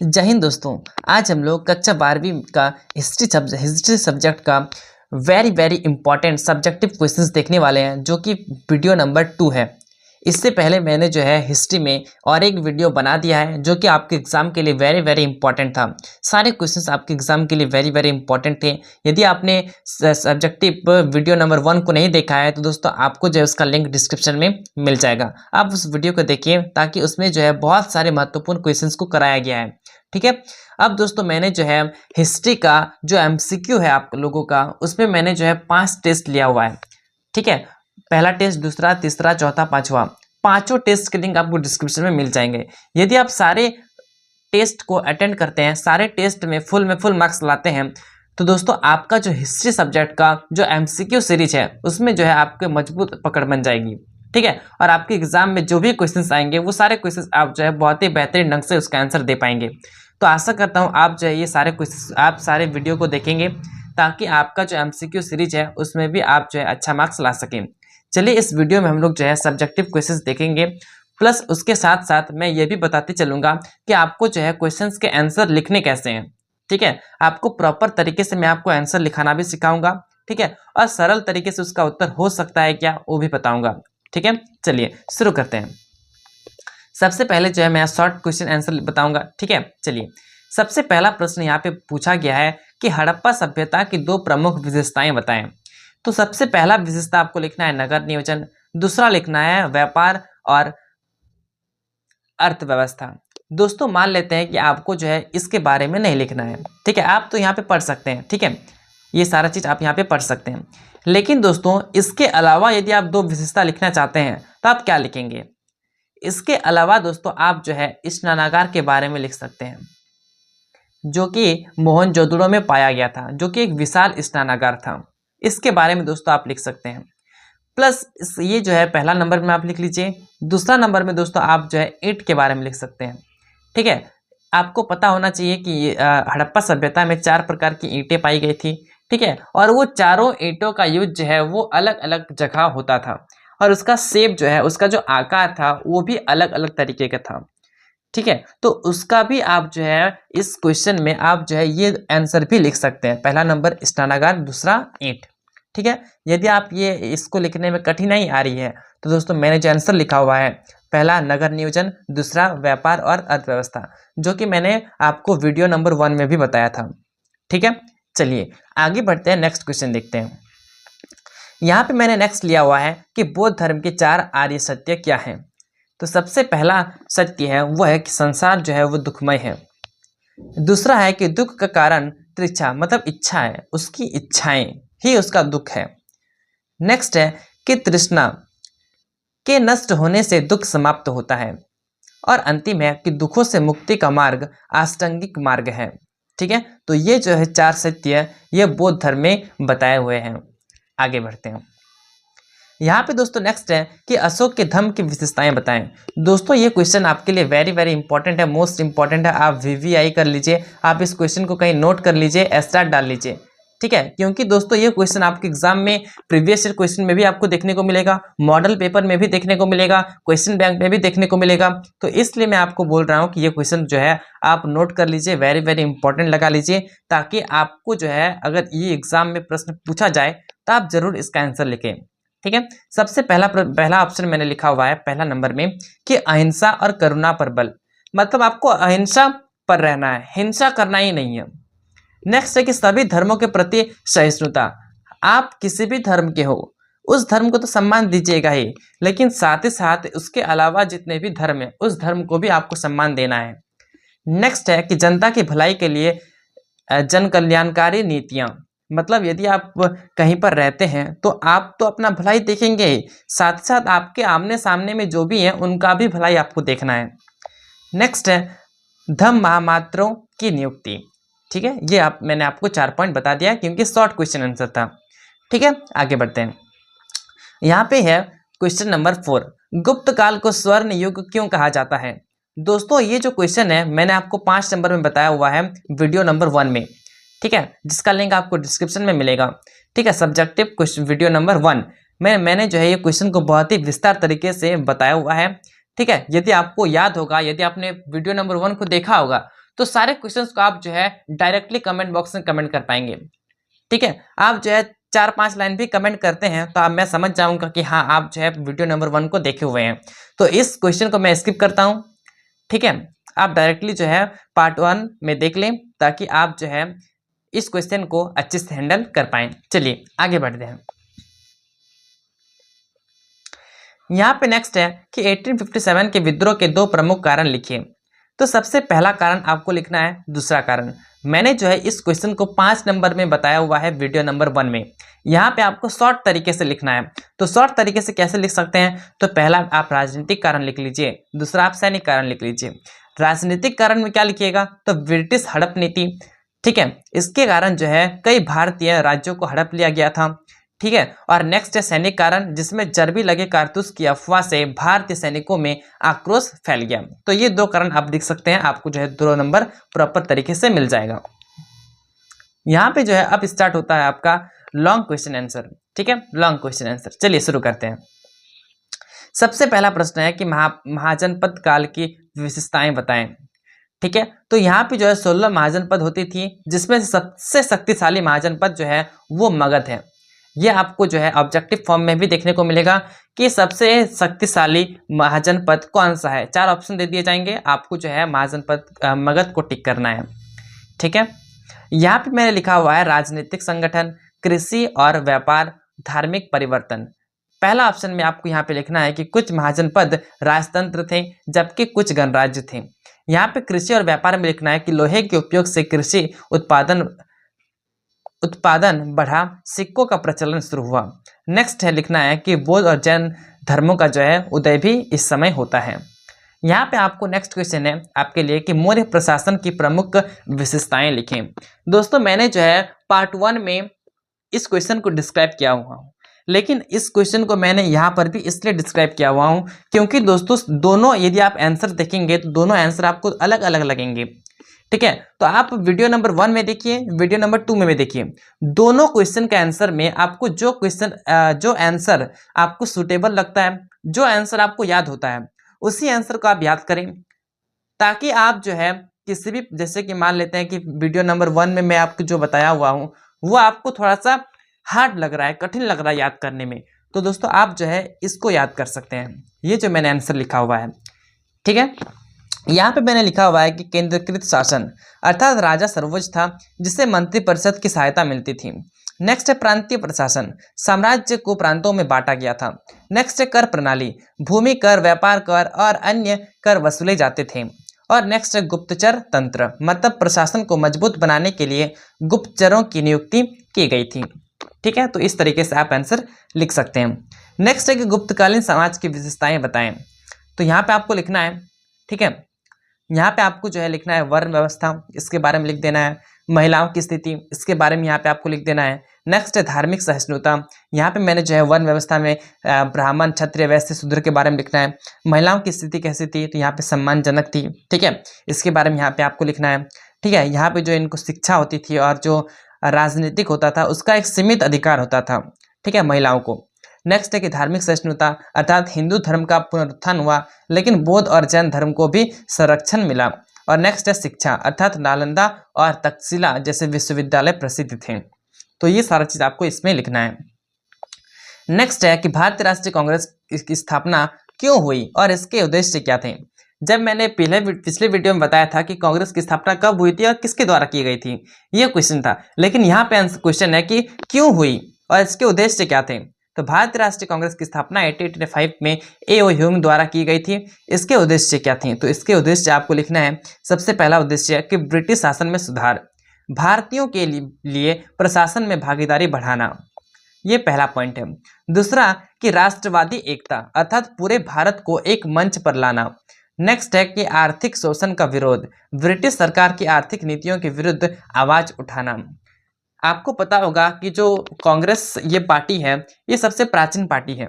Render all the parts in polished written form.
जय हिंद दोस्तों। आज हम लोग कक्षा 12वीं का हिस्ट्री सब्जेक्ट का वेरी इंपॉर्टेंट सब्जेक्टिव क्वेश्चंस देखने वाले हैं, जो कि वीडियो नंबर 2 है। इससे पहले मैंने जो है हिस्ट्री में और एक वीडियो बना दिया है, जो कि आपके एग्जाम के लिए वेरी इंपॉर्टेंट था। सारे क्वेश्चंस आपके एग्जाम के लिए वेरी इंपॉर्टेंट थे। यदि आपने सब्जेक्टिव वीडियो नंबर 1 को नहीं देखा है तो दोस्तों आपको जो है उसका लिंक डिस्क्रिप्शन में मिल जाएगा। आप उस वीडियो को देखिए, ताकि उसमें जो है बहुत सारे महत्वपूर्ण क्वेश्चंस को कराया गया है। ठीक है। अब दोस्तों मैंने जो है हिस्ट्री का जो एमसीक्यू है आप लोगों का, उसमें मैंने जो है 5 टेस्ट लिया हुआ है। ठीक है। पहला टेस्ट, दूसरा, तीसरा, चौथा, पांचवा, पांचों टेस्ट के लिंक आपको डिस्क्रिप्शन में मिल जाएंगे। यदि आप सारे टेस्ट को अटेंड करते हैं, सारे टेस्ट में फुल मार्क्स लाते हैं, तो दोस्तों आपका जो हिस्ट्री सब्जेक्ट का जो एमसीक्यू सीरीज है, उसमें जो है आपके मजबूत पकड़ बन जाएगी। ठीक है। और आपके एग्जाम में जो भी क्वेश्चंस आएंगे, वो सारे क्वेश्चंस आप जो है बहुत ही बेहतरीन ढंग से उसका आंसर दे पाएंगे। तो आशा करता हूँ आप जो है ये सारे क्वेश्चंस, आप सारे वीडियो को देखेंगे, ताकि आपका जो एमसीक्यू सीरीज है उसमें भी आप जो है अच्छा मार्क्स ला सकें। चलिए इस वीडियो में हम लोग जो है सब्जेक्टिव क्वेश्चंस देखेंगे, प्लस उसके साथ साथ मैं ये भी बताते चलूंगा कि आपको जो है क्वेश्चंस के आंसर लिखने कैसे हैं। ठीक है। आपको प्रॉपर तरीके से मैं आपको आंसर लिखाना भी सिखाऊंगा। ठीक है। और सरल तरीके से उसका उत्तर हो सकता है क्या, वो भी बताऊंगा। ठीक है। चलिए शुरू करते हैं। सबसे पहले जो है मैं शॉर्ट क्वेश्चन आंसर बताऊंगा। ठीक है। चलिए, सबसे पहला प्रश्न यहाँ पे पूछा गया है कि हड़प्पा सभ्यता की 2 प्रमुख विशेषताएं बताएं। तो सबसे पहला विशेषता आपको लिखना है नगर नियोजन, दूसरा लिखना है व्यापार और अर्थव्यवस्था। दोस्तों मान लेते हैं कि आपको जो है इसके बारे में नहीं लिखना है। ठीक है। आप तो यहाँ पे पढ़ सकते हैं। ठीक है। ये सारा चीज आप यहाँ पे पढ़ सकते हैं। लेकिन दोस्तों इसके अलावा यदि आप 2 विशेषता लिखना चाहते हैं तो आप क्या लिखेंगे? इसके अलावा दोस्तों आप जो है स्नानागार के बारे में लिख सकते हैं, जो कि मोहनजोदड़ो में पाया गया था, जो कि एक विशाल स्नानागार था। इसके बारे में दोस्तों आप लिख सकते हैं। प्लस ये जो है पहला नंबर में आप लिख लीजिए। दूसरा नंबर में दोस्तों आप जो है ईंट के बारे में लिख सकते हैं। ठीक है। आपको पता होना चाहिए कि हड़प्पा सभ्यता में 4 प्रकार की ईंटें पाई गई थी। ठीक है। और वो चारों ईंटों का यूज जो है वो अलग अलग जगह होता था, और उसका शेप जो है, उसका जो आकार था, वो भी अलग अलग तरीके का था। ठीक है। तो उसका भी आप जो है इस क्वेश्चन में आप जो है ये आंसर भी लिख सकते हैं। पहला नंबर स्नानागार, दूसरा ईंट। ठीक है। यदि आप ये इसको लिखने में कठिनाई आ रही है तो दोस्तों मैंने जो आंसर लिखा हुआ है, पहला नगर नियोजन, दूसरा व्यापार और अर्थव्यवस्था, जो कि मैंने आपको वीडियो नंबर 1 में भी बताया था। ठीक है। चलिए आगे बढ़ते हैं, नेक्स्ट क्वेश्चन देखते हैं। यहाँ पे मैंने नेक्स्ट लिया हुआ है कि बौद्ध धर्म के 4 आर्य सत्य क्या हैं। तो सबसे पहला सत्य है वो है कि संसार जो है वो दुखमय है। दूसरा है कि दुख का कारण तृष्णा, मतलब इच्छा है, उसकी इच्छाएं ही उसका दुख है। नेक्स्ट है कि तृष्णा के नष्ट होने से दुख समाप्त होता है। और अंतिम है कि दुखों से मुक्ति का मार्ग आष्टांगिक मार्ग है। ठीक है। तो ये जो है 4 सत्य ये बौद्ध धर्म में बताए हुए हैं। आगे बढ़ते हैं। यहाँ पे दोस्तों नेक्स्ट है कि अशोक के धम्म की विशेषताएं बताएं। दोस्तों ये क्वेश्चन आपके लिए वेरी इंपॉर्टेंट है, मोस्ट इंपॉर्टेंट है। आप वीवीआई कर लीजिए, आप इस क्वेश्चन को कहीं नोट कर लीजिए, स्टार डाल लीजिए। ठीक है। क्योंकि दोस्तों ये क्वेश्चन आपके एग्जाम में प्रीवियस ईयर क्वेश्चन में भी आपको देखने को मिलेगा, मॉडल पेपर में भी देखने को मिलेगा, क्वेश्चन बैंक में भी देखने को मिलेगा। तो इसलिए मैं आपको बोल रहा हूँ कि ये क्वेश्चन जो है आप नोट कर लीजिए, वेरी इंपॉर्टेंट लगा लीजिए, ताकि आपको जो है अगर ये एग्जाम में प्रश्न पूछा जाए तो आप जरूर इसका आंसर लिखें। ठीक है। सबसे पहला ऑप्शन मैंने लिखा हुआ है पहला नंबर में कि अहिंसा और करुणा पर बल, मतलब आपको अहिंसा पर रहना है, हिंसा करना ही नहीं है। नेक्स्ट है कि सभी धर्मों के प्रति सहिष्णुता, आप किसी भी धर्म के हो उस धर्म को तो सम्मान दीजिएगा ही, लेकिन साथ ही साथ उसके अलावा जितने भी धर्म है उस धर्म को भी आपको सम्मान देना है। नेक्स्ट है कि जनता की भलाई के लिए जन कल्याणकारी नीतियां, मतलब यदि आप कहीं पर रहते हैं तो आप तो अपना भलाई देखेंगे ही, साथ साथ आपके आमने सामने में जो भी है उनका भी भलाई आपको देखना है। नेक्स्ट है धम्म महामात्रों की नियुक्ति। ठीक है। ये मैंने आपको 4 पॉइंट बता दिया क्योंकि शॉर्ट क्वेश्चन आंसर था। ठीक है। आगे बढ़ते हैं। यहाँ पे है क्वेश्चन नंबर 4, गुप्त काल को स्वर्ण युग क्यों कहा जाता है। दोस्तों ये जो क्वेश्चन है मैंने आपको 5 नंबर में बताया हुआ है वीडियो नंबर 1 में। ठीक है। जिसका लिंक आपको डिस्क्रिप्शन में मिलेगा। ठीक है। सब्जेक्टिव क्वेश्चन वीडियो नंबर 1 मैंने जो है ये क्वेश्चन को बहुत ही विस्तार तरीके से बताया हुआ है। ठीक है। यदि आपको याद होगा, यदि आपने वीडियो नंबर 1 को देखा होगा तो सारे क्वेश्चंस को आप जो है डायरेक्टली कमेंट बॉक्स में कमेंट कर पाएंगे। ठीक है, आप जो है 4-5 लाइन भी कमेंट करते हैं तो आप मैं समझ जाऊंगा कि हाँ आप जो है वीडियो नंबर 1 को देखे हुए हैं। तो इस क्वेश्चन को मैं स्किप करता हूँ। ठीक है, आप डायरेक्टली जो है पार्ट 1 में देख लें ताकि आप जो है इस क्वेश्चन को अच्छे से हैंडल कर पाएं। चलिए आगे बढ़ते हैं। यहाँ पे नेक्स्ट है कि 1857 के विद्रोह के 2 प्रमुख कारण लिखिए। तो सबसे पहला कारण आपको लिखना है दूसरा कारण। मैंने जो है इस क्वेश्चन को 5 नंबर में बताया हुआ है वीडियो नंबर 1 में। यहाँ पे आपको शॉर्ट तरीके से लिखना है। तो शॉर्ट तरीके से कैसे लिख सकते हैं, तो पहला आप राजनीतिक कारण लिख लीजिए, दूसरा आप सैनिक कारण लिख लीजिए। राजनीतिक कारण में क्या लिखिएगा, तो ब्रिटिश हड़प नीति। ठीक है, इसके कारण जो है कई भारतीय राज्यों को हड़प लिया गया था। ठीक है, और नेक्स्ट है सैनिक कारण, जिसमें जर्बी लगे कारतूस की अफवाह से भारतीय सैनिकों में आक्रोश फैल गया। तो ये 2 कारण आप लिख सकते हैं, आपको जो है 2 नंबर प्रॉपर तरीके से मिल जाएगा। यहाँ पे जो है अब स्टार्ट होता है आपका लॉन्ग क्वेश्चन आंसर। ठीक है, लॉन्ग क्वेश्चन आंसर। चलिए शुरू करते हैं। सबसे पहला प्रश्न है कि महाजनपद काल की विशेषताएं बताएं। ठीक है, तो यहाँ पे जो है 16 महाजनपद होती थी, जिसमें सबसे शक्तिशाली महाजनपद जो है वो मगध है। ये आपको जो है ऑब्जेक्टिव फॉर्म में भी देखने को मिलेगा कि सबसे शक्तिशाली महाजनपद कौन सा है। 4 ऑप्शन दे दिए जाएंगे, आपको जो है महाजनपद मगध को टिक करना है। ठीक है, यहाँ पे मैंने लिखा हुआ है राजनीतिक संगठन, कृषि और व्यापार, धार्मिक परिवर्तन। पहला ऑप्शन में आपको यहाँ पे लिखना है कि कुछ महाजनपद राजतंत्र थे जबकि कुछ गणराज्य थे। यहाँ पे कृषि और व्यापार में लिखना है कि लोहे के उपयोग से कृषि उत्पादन बढ़ा, सिक्कों का प्रचलन शुरू हुआ। नेक्स्ट है लिखना है कि बौद्ध और जैन धर्मों का जो है उदय भी इस समय होता है। यहाँ पे आपको नेक्स्ट क्वेश्चन है आपके लिए कि मौर्य प्रशासन की प्रमुख विशेषताएं लिखें। दोस्तों मैंने जो है पार्ट 1 में इस क्वेश्चन को डिस्क्राइब किया हुआ हूँ, लेकिन इस क्वेश्चन को मैंने यहाँ पर भी इसलिए डिस्क्राइब किया हुआ हूँ क्योंकि दोस्तों दोनों यदि आप आंसर देखेंगे तो दोनों आंसर आपको अलग अलग लगेंगे। ठीक है, तो आप वीडियो नंबर 1 में देखिए, वीडियो नंबर 2 में देखिए, दोनों क्वेश्चन के आंसर में आपको जो आंसर आपको सुटेबल लगता है, जो आंसर आपको याद होता है, उसी आंसर को आप याद करें, ताकि आप जो है किसी भी, जैसे कि मान लेते हैं कि वीडियो नंबर 1 में मैं आपको जो बताया हुआ हूँ वो आपको थोड़ा सा हार्ड लग रहा है, कठिन लग रहा है याद करने में, तो दोस्तों आप जो है इसको याद कर सकते हैं, ये जो मैंने आंसर लिखा हुआ है। ठीक है, यहाँ पे मैंने लिखा हुआ है कि केंद्रीकृत शासन, अर्थात राजा सर्वोच्च था जिससे मंत्रिपरिषद की सहायता मिलती थी। नेक्स्ट है प्रांतीय प्रशासन, साम्राज्य को प्रांतों में बांटा गया था। नेक्स्ट है कर प्रणाली, भूमि कर, व्यापार कर और अन्य कर वसूले जाते थे। और नेक्स्ट है गुप्तचर तंत्र, मतलब प्रशासन को मजबूत बनाने के लिए गुप्तचरों की नियुक्ति की गई थी। ठीक है, तो इस तरीके से आप आंसर लिख सकते हैं। नेक्स्ट है कि गुप्तकालीन समाज की विशेषताएं बताएं। तो यहाँ पे आपको लिखना है, ठीक है, यहाँ पे आपको जो है लिखना है वर्ण व्यवस्था, इसके बारे में लिख देना है। महिलाओं की स्थिति, इसके बारे में यहाँ पे आपको लिख देना है। नेक्स्ट है धार्मिक सहिष्णुता, यहाँ पे मैंने जो है वर्ण व्यवस्था में ब्राह्मण, क्षत्रिय, वैश्य, शूद्र के बारे में लिखना है। महिलाओं की स्थिति कैसी थी, तो यहाँ पे सम्मानजनक थी। ठीक है, इसके बारे में यहाँ पे आपको लिखना है। ठीक है, यहाँ पे जो इनको शिक्षा होती थी और जो राजनीतिक होता था उसका एक सीमित अधिकार होता था। ठीक है, महिलाओं को। नेक्स्ट है कि धार्मिक सहिष्णुता, अर्थात हिंदू धर्म का पुनरुत्थान हुआ लेकिन बौद्ध और जैन धर्म को भी संरक्षण मिला। और नेक्स्ट है शिक्षा, अर्थात नालंदा और तक्षशिला जैसे विश्वविद्यालय प्रसिद्ध थे। तो ये सारा चीज आपको इसमें लिखना है। नेक्स्ट है कि भारतीय राष्ट्रीय कांग्रेस की स्थापना क्यों हुई और इसके उद्देश्य क्या थे। जब मैंने पिछले वीडियो में बताया था कि कांग्रेस की स्थापना कब हुई थी और किसके द्वारा की गई थी, ये क्वेश्चन था, लेकिन यहाँ पे क्वेश्चन है कि क्यों हुई और इसके उद्देश्य क्या थे। तो भारतीय राष्ट्रीय कांग्रेस की स्थापना 1885 में ए.ओ. ह्यूम द्वारा की गई थी। इसके उद्देश्य क्या थी, तो इसके उद्देश्य आपको लिखना है। सबसे पहला उद्देश्य कि ब्रिटिश शासन में सुधार, भारतीयों के लिए प्रशासन में भागीदारी बढ़ाना, ये पहला पॉइंट है। दूसरा कि राष्ट्रवादी एकता, अर्थात पूरे भारत को एक मंच पर लाना। नेक्स्ट है कि आर्थिक शोषण का विरोध, ब्रिटिश सरकार की आर्थिक नीतियों के विरुद्ध आवाज उठाना। आपको पता होगा कि जो कांग्रेस ये पार्टी है ये सबसे प्राचीन पार्टी है।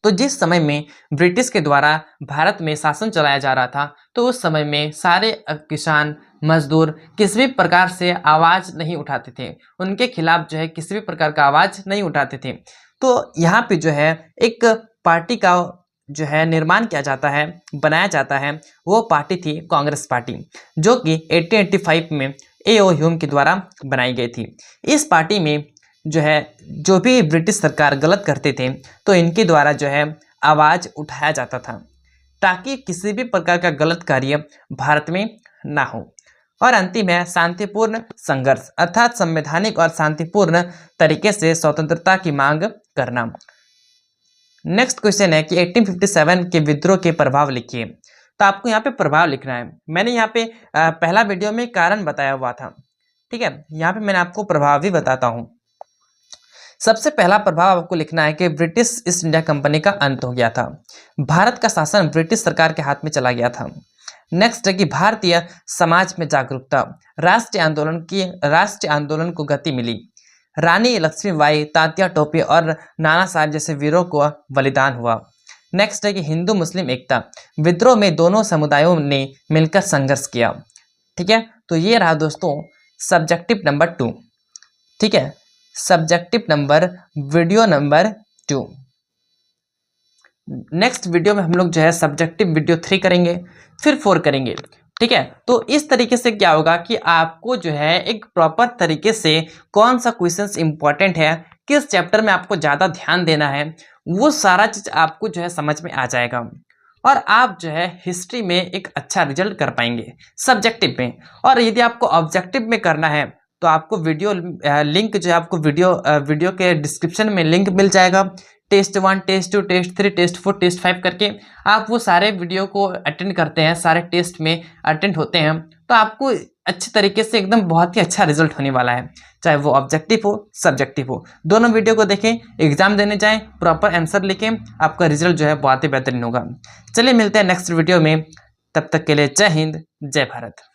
तो जिस समय में ब्रिटिश के द्वारा भारत में शासन चलाया जा रहा था तो उस समय में सारे किसान, मजदूर किसी भी प्रकार से आवाज़ नहीं उठाते थे, उनके खिलाफ जो है किसी भी प्रकार का आवाज़ नहीं उठाते थे। तो यहाँ पे जो है एक पार्टी का जो है निर्माण किया जाता है, बनाया जाता है, वो पार्टी थी कांग्रेस पार्टी, जो कि 1885 में A.O. ह्यूम के द्वारा बनाई गई थी। इस पार्टी में जो है जो भी ब्रिटिश सरकार गलत करते थे तो इनके द्वारा जो है आवाज़ उठाया जाता था, ताकि किसी भी प्रकार का गलत कार्य भारत में ना हो। और अंतिम है शांतिपूर्ण संघर्ष, अर्थात संवैधानिक और शांतिपूर्ण तरीके से स्वतंत्रता की मांग करना। नेक्स्ट क्वेश्चन है कि 1857 के विद्रोह के प्रभाव लिखिए। तो आपको यहाँ पे प्रभाव लिखना है। मैंने यहाँ पे पहला वीडियो में कारण बताया हुआ था, ठीक है, यहाँ पे मैंने आपको प्रभाव भी बताता हूँ। सबसे पहला प्रभाव आपको लिखना है कि ब्रिटिश ईस्ट इंडिया कंपनी का अंत हो गया था, भारत का शासन ब्रिटिश सरकार के हाथ में चला गया था। नेक्स्ट है कि भारतीय समाज में जागरूकता, राष्ट्रीय आंदोलन को गति मिली, रानी लक्ष्मीबाई, तात्या टोपे और नाना साहब जैसे वीरों को बलिदान हुआ। नेक्स्ट है कि हिंदू मुस्लिम एकता, विद्रोह में दोनों समुदायों ने मिलकर संघर्ष किया। ठीक है, तो ये रहा दोस्तों सब्जेक्टिव नंबर 2। ठीक है, subjective number video number 2। Next video में हम लोग जो है सब्जेक्टिव वीडियो 3 करेंगे, फिर 4 करेंगे। ठीक है, तो इस तरीके से क्या होगा कि आपको जो है एक प्रॉपर तरीके से कौन सा क्वेश्चंस इंपॉर्टेंट है, किस चैप्टर में आपको ज़्यादा ध्यान देना है, वो सारा चीज़ आपको जो है समझ में आ जाएगा और आप जो है हिस्ट्री में एक अच्छा रिजल्ट कर पाएंगे सब्जेक्टिव में। और यदि आपको ऑब्जेक्टिव में करना है तो आपको वीडियो लिंक जो है आपको वीडियो के डिस्क्रिप्शन में लिंक मिल जाएगा। Test 1, test 2, test 3, test 4, test 5 करके आप वो सारे वीडियो को अटेंड करते हैं, सारे टेस्ट में अटेंड होते हैं, तो आपको अच्छे तरीके से एकदम बहुत ही अच्छा रिजल्ट होने वाला है, चाहे वो ऑब्जेक्टिव हो सब्जेक्टिव हो। दोनों वीडियो को देखें, एग्जाम देने जाएं, प्रॉपर आंसर लिखें, आपका रिजल्ट जो है बहुत ही बेहतरीन होगा। चलिए मिलते हैं नेक्स्ट वीडियो में, तब तक के लिए जय हिंद जय भारत।